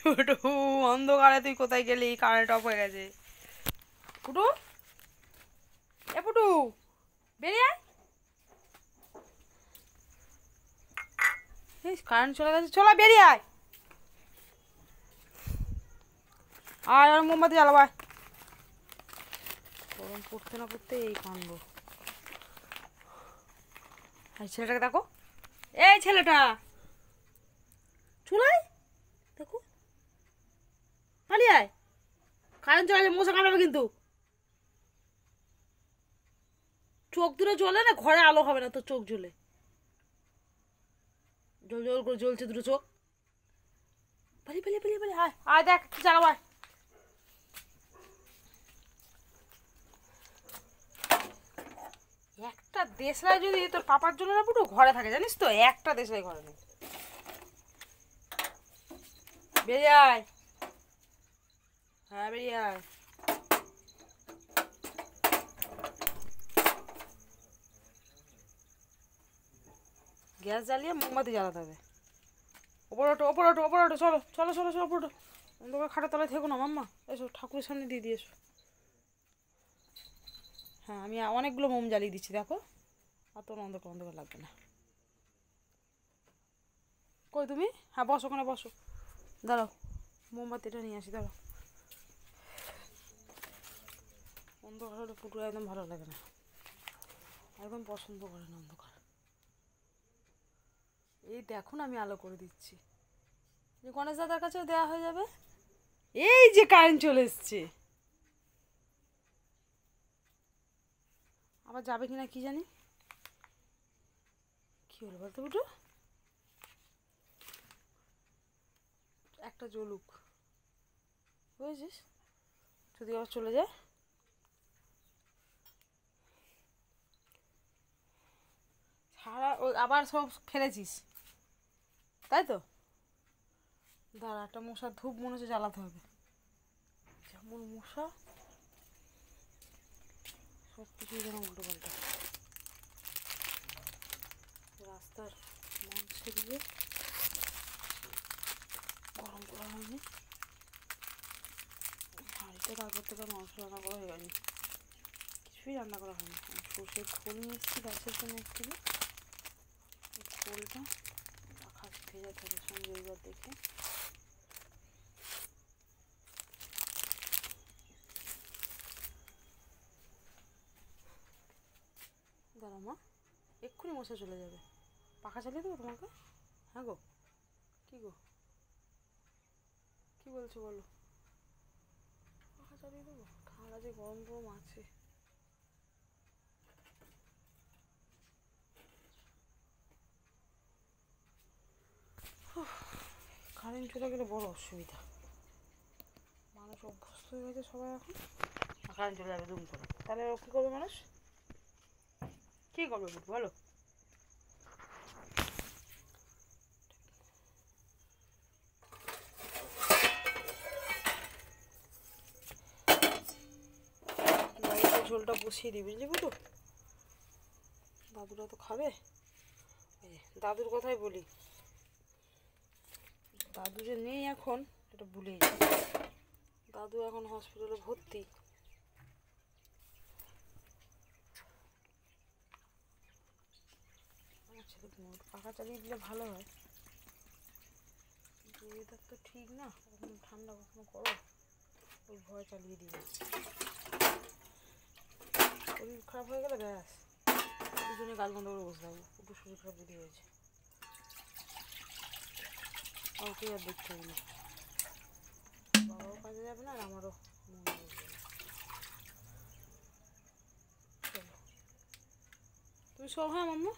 ফুটু অন্ধকারে তুই কোথায় গেলি? কারেন্ট অফ হয়ে গেছে। ফুটু, এ ফুটু, বেরিয়ে আয়। কারেন্ট চলে গেছে, চলো বেরিয়ে আয়। আর মোমবাতি জ্বালাবো। গরম পড়তে না পড়তে এই কাণ্ড। এই ছেলেটাকে দেখো, এই ছেলেটা চুলাই দেখো, পালিয়ে আয়। কারেন্ট চলে মশা কামড়াবে কিন্তু। চোখ দুটো জ্বলে না, ঘরে আলো হবে না, তোর চোখ জ্বলে জল জল করে জ্বলছে দুটো চোখ। পালিয়ে পালিয়ে পালিয়ে পালিয়ে আয়, আয় দেখ জ্বালাবো। একটা দেশলাই যদি তোর পাপার জন্য না পুরো ঘরে থাকে, জানিস তো, একটা দেশলাই ঘরে নেই। বেরিয়ে আয়, হ্যাঁ বেরিয়ে আয়। গ্যাস জ্বালিয়ে মোমবাতি জ্বালাতে হবে। ওপর ওঠো ওপর ওঠো ওপর ওঠো, চলো চলো চলো চলো ওপর ওঠো। অন্ধকার খাটের তলায় থেকো না মাম্মা, এসো ঠাকুরের সামনে দিয়ে দিয়েছো। হ্যাঁ আমি অনেকগুলো মোম জ্বালিয়ে দিচ্ছি, দেখো আর তোর অন্ধকার অন্ধকার লাগবে না। কই তুমি? হ্যাঁ বসো, ওখানে বসো, দাঁড়াও মোমবাতিটা নিয়ে আসি, দাঁড়াও। অন্ধকার হলে পুটুর একদম ভালো লাগে না, একদম পছন্দ করে না অন্ধকার। এই দেখুন আমি আলো করে দিচ্ছি, যে গণেশ দাদার কাছেও দেওয়া হয়ে যাবে। এই যে কারেন্ট চলে এসছে, আবার যাবে কিনা কি জানি। কি হলো বলতো বুটু? একটা জ্বলুক, বুঝেছিস, যদি আবার চলে যায়। সারা ওই আবার সব ফেলেছিস তাই তো। দাঁড়া, একটা মশার ধূপ মনে হচ্ছে জ্বালাতে হবে, যেমন মশা সব কিছুই যেন উল্টো পাল্টা। রাস্তার মাংস দিয়ে গরম করা হয়নি, হাঁড়িতে তারপর থেকে মাংস রান্না করা হয়ে গেছে, কিছুই রান্না করা হয়নি। সর্ষের খোল নিয়ে এসেছি গাছের জন্য একটু, খোলটা রাখা ভেজা থাকে সঙ্গে রবিবার দেখে। দাঁড়া মা, এক্ষুনি মশা চলে যাবে। পাখা চালিয়ে দেবো তোমাকে? হ্যাঁ গো, কী গো, কী বলছো বলো? পাখা চালিয়ে দেবো? ঠান্ডা যে গরম গরম আছে। কারেন্ট চলে গেলে বড় অসুবিধা, মানুষ অভ্যস্ত হয়ে গেছে সবাই এখন। কারেন্ট চলে যাবে দুম করে, তাহলে কী করবে মানুষ? কী করবে বলো? ঝোলটা বসিয়ে দিই, বুঝলি বুঝো, দাদুরা তো খাবে। দাদুর কথাই বলি, দাদু যে নেই এখন এটা ভুলেই যাই। দাদু এখন হসপিটালে ভর্তি। আমার ছেলে পাখা চালিয়ে দিলে ভালো হয়, ওয়েদার তো ঠিক না, কখনো ঠান্ডা কখনো গরম, ওই ভয় চালিয়ে দিই। শরীর খারাপ হয়ে গেলে ব্যাস দুজনে গাছ বন্ধ করে বসে থাকবো। একটু শরীর খারাপ যদি হয়েছে কাউকে আর দেখতে হবে না, বাবাও কাজে যাবে না আর আমারও মন বসবে না। চলো তুমি সব, হ্যাঁ মাম্মা।